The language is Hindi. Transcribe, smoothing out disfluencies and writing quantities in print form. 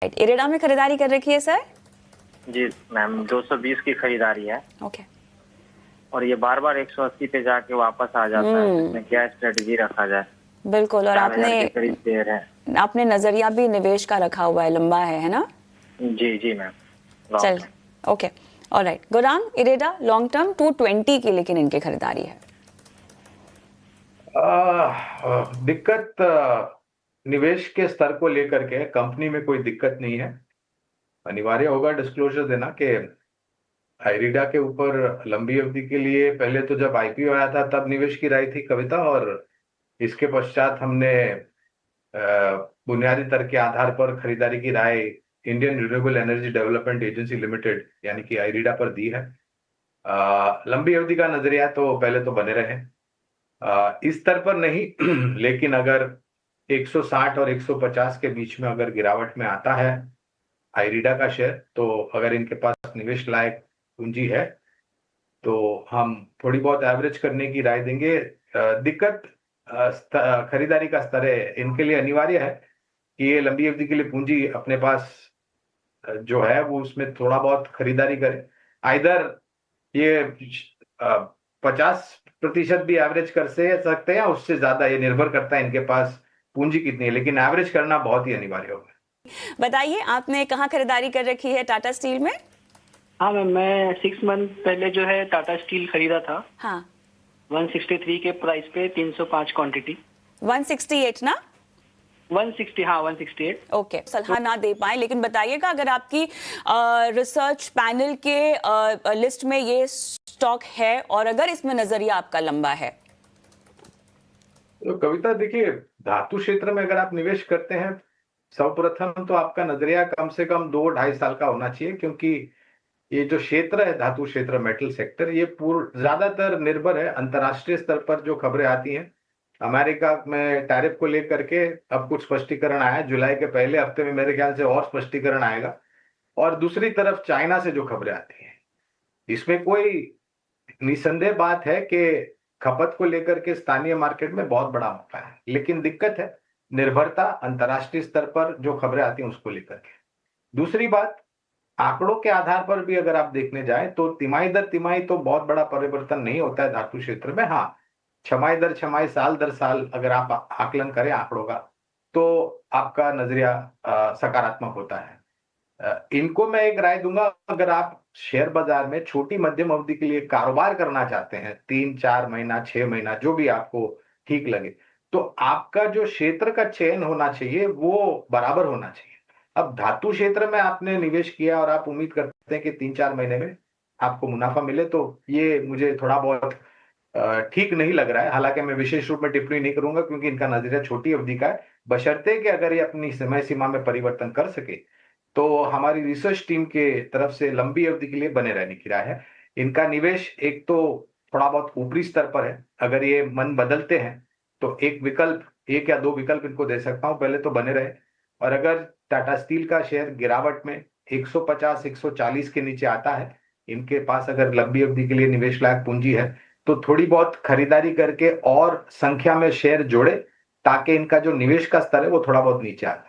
इरेडा में खरीदारी कर रखी है सर? जी मैम, 220 की खरीदारी है। ओके। और ये बार बार 180 पे जाके वापस आ जाता है, इसमें क्या स्ट्रेटजी रखा जाए? बिल्कुल। और 4,000 के करीब शेयर है। आपने नजरिया भी निवेश का रखा हुआ है, लंबा है ना? जी जी मैम। चल, ओके, ऑलराइट। गुराम, इरेडा लॉन्ग टर्म 220 की लेकिन इनकी खरीदारी है। दिक्कत निवेश के स्तर को लेकर के कंपनी में कोई दिक्कत नहीं है। अनिवार्य होगा डिस्क्लोजर देना कि आइरिडा के ऊपर लंबी अवधि के लिए पहले तो जब आईपीओ आया था तब निवेश की राय थी कविता, और इसके पश्चात हमने बुनियादी तर्क के आधार पर खरीदारी की राय Indian renewable energy development agency limited यानी कि आइरिडा पर दी है। लंबी अवधि का नजरिया तो पहले तो बने रहे इस स्तर पर नहीं लेकिन अगर 160 और 150 के बीच में अगर गिरावट में आता है आइरिडा का शेयर, तो अगर इनके पास निवेश लायक पूंजी है तो हम थोड़ी बहुत एवरेज करने की राय देंगे। दिक्कत खरीदारी का स्तर है, इनके लिए अनिवार्य है कि ये लंबी अवधि के लिए पूंजी अपने पास जो है वो उसमें थोड़ा बहुत खरीदारी करे। आइदर ये 50% भी एवरेज कर सकते हैं, उससे ज्यादा ये निर्भर करता है इनके पास पूंजी कितनी है, लेकिन एवरेज करना बहुत ही अनिवार्य होगा। बताइए, आपने कहाँ खरीदारी कर रखी है टाटा स्टील में? हाँ मैम, मैं 6 मंथ पहले जो है टाटा स्टील खरीदा था। हाँ, 163 के प्राइस पे 305 क्वांटिटी। 168 ना? 160, हाँ 168। ओके। सलाह ना दे पाए, लेकिन बताइएगा अगर आपकी रिसर्च पैनल के लिस्ट में ये स्टॉक है और अगर इसमें नजरिया आपका लंबा है। तो कविता देखिए, धातु क्षेत्र में अगर आप निवेश करते हैं सर्वप्रथम तो आपका नजरिया कम से कम 2-2.5 साल का होना चाहिए, क्योंकि ये जो क्षेत्र है धातु क्षेत्र मेटल सेक्टर, ये ज्यादातर निर्भर है अंतर्राष्ट्रीय स्तर पर जो खबरें आती हैं। अमेरिका में टैरिफ को लेकर के अब कुछ स्पष्टीकरण आया, जुलाई के पहले हफ्ते में मेरे ख्याल से और स्पष्टीकरण आएगा। और दूसरी तरफ चाइना से जो खबरें आती हैं, इसमें कोई निसंदेह बात है कि खपत को लेकर के स्थानीय मार्केट में बहुत बड़ा मौका है, लेकिन दिक्कत है निर्भरता अंतर्राष्ट्रीय स्तर पर जो खबरें आती हैं उसको लेकर के। दूसरी बात, आंकड़ों के आधार पर भी अगर आप देखने जाएं तो तिमाही दर तिमाही तो बहुत बड़ा परिवर्तन नहीं होता है धातु क्षेत्र में। हाँ, छमाही दर छमाही, साल दर साल अगर आप आकलन करें आंकड़ों का तो आपका नजरिया सकारात्मक होता है। इनको मैं एक राय दूंगा, अगर आप शेयर बाजार में छोटी मध्यम अवधि के लिए कारोबार करना चाहते हैं, 3-4 महीना 6 महीना जो भी आपको ठीक लगे, तो आपका जो क्षेत्र का चयन होना चाहिए वो बराबर होना चाहिए। अब धातु क्षेत्र में आपने निवेश किया और आप उम्मीद करते हैं कि 3-4 महीने में आपको मुनाफा मिले, तो ये मुझे थोड़ा बहुत ठीक नहीं लग रहा है। हालांकि मैं विशेष रूप में टिप्पणी नहीं करूंगा क्योंकि इनका नजरिया छोटी अवधि का है, बशर्ते कि अगर ये अपनी समय सीमा में परिवर्तन कर सके तो हमारी रिसर्च टीम के तरफ से लंबी अवधि के लिए बने रहने की राय है। इनका निवेश एक तो थोड़ा बहुत ऊपरी स्तर पर है, अगर ये मन बदलते हैं तो एक या दो विकल्प इनको दे सकता हूं, पहले तो बने रहे। और अगर टाटा स्टील का शेयर गिरावट में 150-140 के नीचे आता है, इनके पास अगर लंबी अवधि के लिए निवेश लायक पूंजी है, तो थोड़ी बहुत खरीदारी करके और संख्या में शेयर जोड़े ताकि इनका जो निवेश का स्तर है वो थोड़ा बहुत नीचे आ जाए।